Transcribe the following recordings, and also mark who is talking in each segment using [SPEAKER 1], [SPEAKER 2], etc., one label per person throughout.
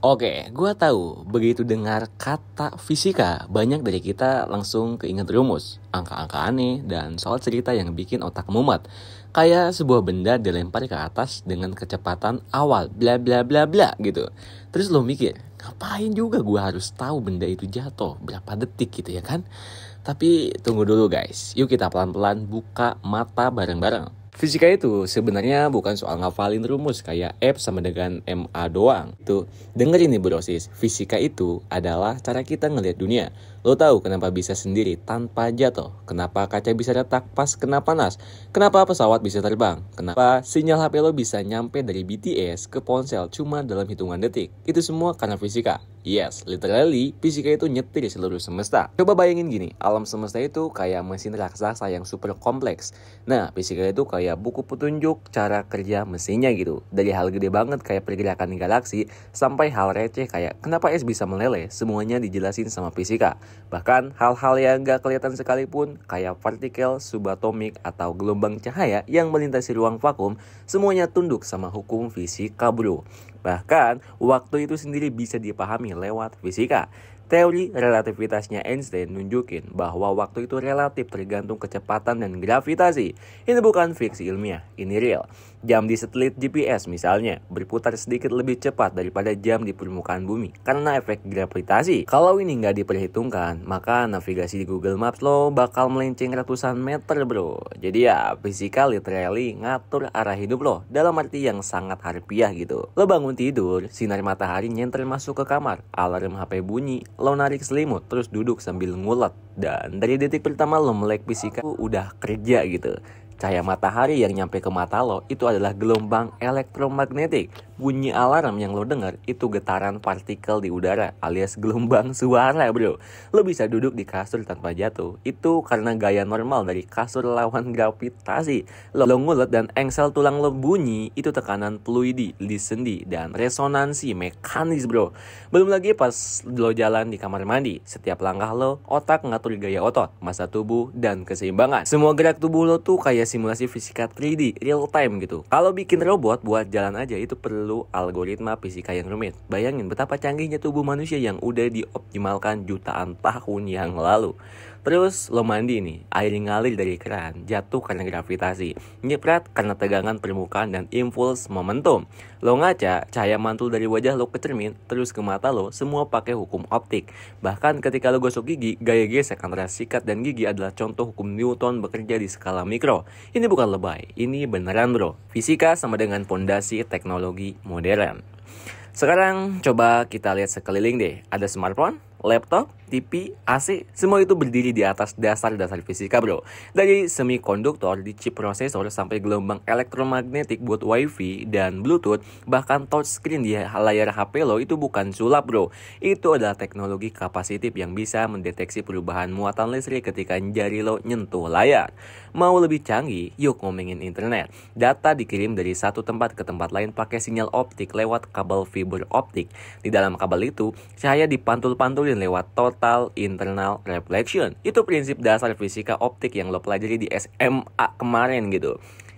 [SPEAKER 1] Oke, gua tahu begitu dengar kata fisika, banyak dari kita langsung keinget rumus, angka-angka aneh, dan soal cerita yang bikin otak mumet. Kayak sebuah benda dilempar ke atas dengan kecepatan awal, bla bla bla bla gitu. Terus lo mikir, ngapain juga gua harus tahu benda itu jatuh, berapa detik gitu ya kan? Tapi tunggu dulu guys, yuk kita pelan-pelan buka mata bareng-bareng. Fisika itu sebenarnya bukan soal ngafalin rumus kayak F sama dengan MA doang. Itu dengerin nih brosis, fisika itu adalah cara kita ngelihat dunia. Lo tahu kenapa bisa sendiri tanpa jatuh? Kenapa kaca bisa retak pas kena panas? Kenapa pesawat bisa terbang? Kenapa sinyal HP lo bisa nyampe dari BTS ke ponsel cuma dalam hitungan detik? Itu semua karena fisika. Yes, literally, fisika itu nyetir seluruh semesta. Coba bayangin gini, alam semesta itu kayak mesin raksasa yang super kompleks. Nah, fisika itu kayak buku petunjuk cara kerja mesinnya gitu. Dari hal gede banget kayak pergerakan galaksi, sampai hal receh kayak kenapa es bisa meleleh, semuanya dijelasin sama fisika. Bahkan hal-hal yang gak kelihatan sekalipun, kayak partikel subatomik atau gelombang cahaya yang melintasi ruang vakum, semuanya tunduk sama hukum fisika bro. Bahkan, waktu itu sendiri bisa dipahami lewat fisika. Teori relativitasnya Einstein nunjukin bahwa waktu itu relatif tergantung kecepatan dan gravitasi. Ini bukan fiksi ilmiah, ini real. Jam di satelit GPS misalnya berputar sedikit lebih cepat daripada jam di permukaan bumi karena efek gravitasi. Kalau ini nggak diperhitungkan, maka navigasi di Google Maps lo bakal melenceng ratusan meter bro. Jadi ya, fisika literally ngatur arah hidup lo dalam arti yang sangat harfiah gitu. Lo bangun tidur, sinar matahari nyenter masuk ke kamar, alarm HP bunyi, lo narik selimut, terus duduk sambil ngulet. Dan dari detik pertama lo melek fisika udah kerja gitu. Cahaya matahari yang nyampe ke mata lo itu adalah gelombang elektromagnetik. Bunyi alarm yang lo dengar itu getaran partikel di udara alias gelombang suara bro. Lo bisa duduk di kasur tanpa jatuh. Itu karena gaya normal dari kasur lawan gravitasi. Lo ngulet dan engsel tulang lo bunyi, itu tekanan fluidi di sendi dan resonansi mekanis bro. Belum lagi pas lo jalan di kamar mandi, setiap langkah lo, otak ngatur gaya otot, massa tubuh, dan keseimbangan. Semua gerak tubuh lo tuh kayak simulasi fisika 3D, real time gitu. Kalau bikin robot buat jalan aja itu perlu algoritma fisika yang rumit. Bayangin betapa canggihnya tubuh manusia yang udah dioptimalkan jutaan tahun yang lalu. Terus lo mandi nih, air ngalir dari keran, jatuh karena gravitasi, nyiprat karena tegangan permukaan dan impuls momentum. Lo ngaca, cahaya mantul dari wajah lo ke cermin, terus ke mata lo, semua pakai hukum optik. Bahkan ketika lo gosok gigi, gaya gesek antara sikat dan gigi adalah contoh hukum Newton bekerja di skala mikro. Ini bukan lebay, ini beneran bro. Fisika sama dengan fondasi teknologi modern. Sekarang coba kita lihat sekeliling deh. Ada smartphone, laptop, TV, AC, semua itu berdiri di atas dasar-dasar fisika bro. Dari semikonduktor di chip prosesor sampai gelombang elektromagnetik buat wifi dan bluetooth, bahkan touchscreen di layar HP lo itu bukan sulap bro. Itu adalah teknologi kapasitif yang bisa mendeteksi perubahan muatan listrik ketika jari lo nyentuh layar. Mau lebih canggih, yuk ngomongin internet. Data dikirim dari satu tempat ke tempat lain pakai sinyal optik lewat kabel fiber optik. Di dalam kabel itu, cahaya dipantul-pantulin lewat total internal reflection. Itu prinsip dasar fisika optik yang lo pelajari di SMA kemarin gitu.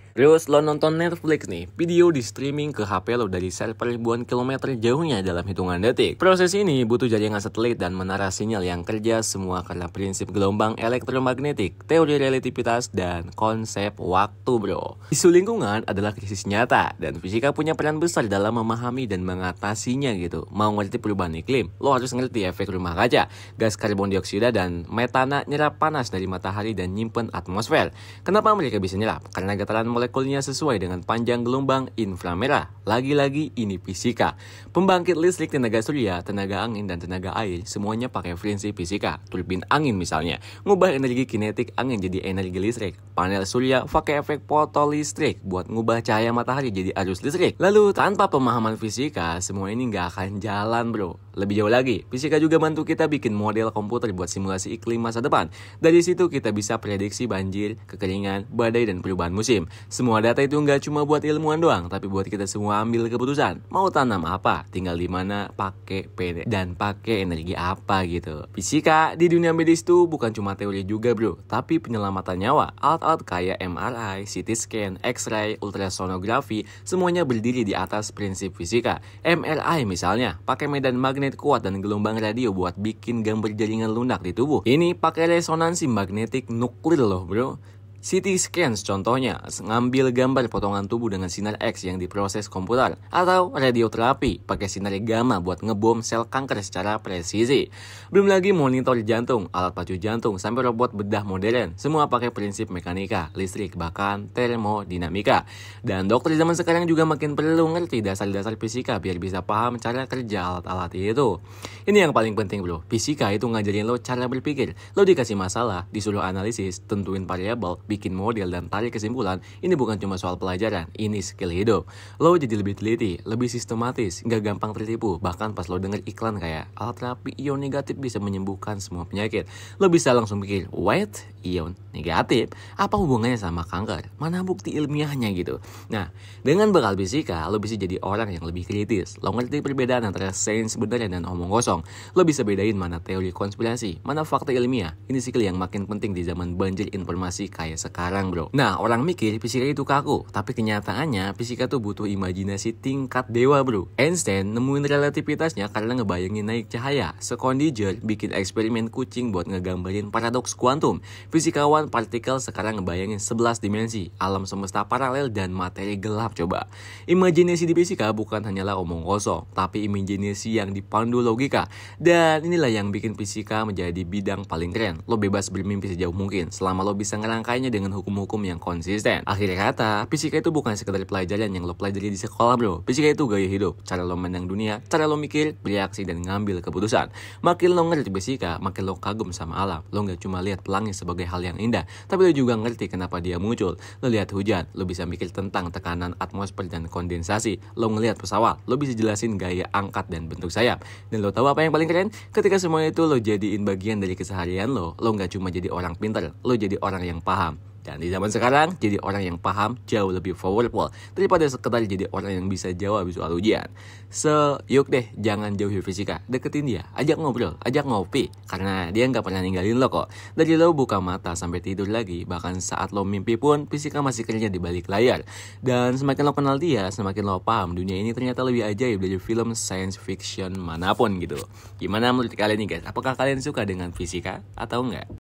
[SPEAKER 1] Terus lo nonton Netflix nih, video di streaming ke HP lo dari server ribuan kilometer jauhnya dalam hitungan detik. Proses ini butuh jaringan satelit dan menara sinyal yang kerja semua karena prinsip gelombang elektromagnetik, teori relativitas, dan konsep waktu bro. Isu lingkungan adalah krisis nyata dan fisika punya peran besar dalam memahami dan mengatasinya gitu. Mau ngerti perubahan iklim, lo harus ngerti efek rumah kaca, gas karbon dioksida dan metana nyerap panas dari matahari dan nyimpen atmosfer. Kenapa mereka bisa nyerap? Karena getaran molekulnya sesuai dengan panjang gelombang inframerah. Lagi-lagi ini fisika. Pembangkit listrik tenaga surya, tenaga angin, dan tenaga air semuanya pakai prinsip fisika. Turbin angin misalnya, ngubah energi kinetik angin jadi energi listrik. Panel surya pakai efek fotolistrik buat ngubah cahaya matahari jadi arus listrik. Lalu tanpa pemahaman fisika, semua ini nggak akan jalan bro. Lebih jauh lagi, fisika juga bantu kita bikin model komputer buat simulasi iklim masa depan. Dari situ kita bisa prediksi banjir, kekeringan, badai, dan perubahan musim. Semua data itu nggak cuma buat ilmuwan doang, tapi buat kita semua ambil keputusan. Mau tanam apa, tinggal di mana, pakai PD, dan pakai energi apa gitu. Fisika di dunia medis tuh bukan cuma teori juga bro, tapi penyelamatan nyawa. Alat-alat kayak MRI, CT scan, X-ray, ultrasonografi, semuanya berdiri di atas prinsip fisika. MRI misalnya, pakai medan magnet kuat dan gelombang radio buat bikin gambar jaringan lunak di tubuh. Ini pakai resonansi magnetik nuklir loh bro. CT scans contohnya, ngambil gambar potongan tubuh dengan sinar X yang diproses komputer. Atau radioterapi, pakai sinar gamma buat ngebom sel kanker secara presisi. Belum lagi monitor jantung, alat pacu jantung, sampai robot bedah modern. Semua pakai prinsip mekanika, listrik, bahkan termodinamika. Dan dokter zaman sekarang juga makin perlu ngerti dasar-dasar fisika biar bisa paham cara kerja alat-alat itu. Ini yang paling penting bro, fisika itu ngajarin lo cara berpikir. Lo dikasih masalah, disuruh analisis, tentuin variabel, bikin model, dan tarik kesimpulan. Ini bukan cuma soal pelajaran, ini skill hidup. Lo jadi lebih teliti, lebih sistematis, gak gampang tertipu. Bahkan pas lo denger iklan kayak alat terapi ion negatif bisa menyembuhkan semua penyakit, lo bisa langsung pikir, wait, ion negatif? Apa hubungannya sama kanker? Mana bukti ilmiahnya gitu? Nah, dengan bekal fisika, lo bisa jadi orang yang lebih kritis. Lo ngerti perbedaan antara sains sebenarnya dan omong kosong. Lo bisa bedain mana teori konspirasi, mana fakta ilmiah. Ini skill yang makin penting di zaman banjir informasi kayak sekarang bro. Nah, orang mikir fisika itu kaku, tapi kenyataannya fisika tuh butuh imajinasi tingkat dewa bro. Einstein nemuin relativitasnya karena ngebayangin naik cahaya. Schrödinger bikin eksperimen kucing buat ngegambarin paradoks kuantum. Fisikawan partikel sekarang ngebayangin 11 dimensi, alam semesta paralel, dan materi gelap coba. Imajinasi di fisika bukan hanyalah omong kosong, tapi imajinasi yang dipandu logika. Dan inilah yang bikin fisika menjadi bidang paling keren. Lo bebas bermimpi sejauh mungkin, selama lo bisa ngerangkainya dengan hukum-hukum yang konsisten. Akhir kata, fisika itu bukan sekedar pelajaran yang lo pelajari di sekolah bro. Fisika itu gaya hidup, cara lo memandang dunia, cara lo mikir, bereaksi, dan ngambil keputusan. Makin lo ngerti fisika, makin lo kagum sama alam. Lo gak cuma lihat pelangi sebagai hal yang indah, tapi lo juga ngerti kenapa dia muncul. Lo lihat hujan, lo bisa mikir tentang tekanan atmosfer dan kondensasi. Lo ngelihat pesawat, lo bisa jelasin gaya angkat dan bentuk sayap. Dan lo tahu apa yang paling keren? Ketika semua itu lo jadiin bagian dari keseharian lo gak cuma jadi orang pintar, lo jadi orang yang paham. Dan di zaman sekarang, jadi orang yang paham jauh lebih powerful daripada sekedar jadi orang yang bisa jawab soal ujian. So, yuk deh, jangan jauhi fisika. Deketin dia, ajak ngobrol, ajak ngopi. Karena dia nggak pernah ninggalin lo kok. Dari lo buka mata sampai tidur lagi, bahkan saat lo mimpi pun, fisika masih kerja di balik layar. Dan semakin lo kenal dia, semakin lo paham dunia ini ternyata lebih ajaib dari film science fiction manapun gitu. Gimana menurut kalian nih guys? Apakah kalian suka dengan fisika atau enggak?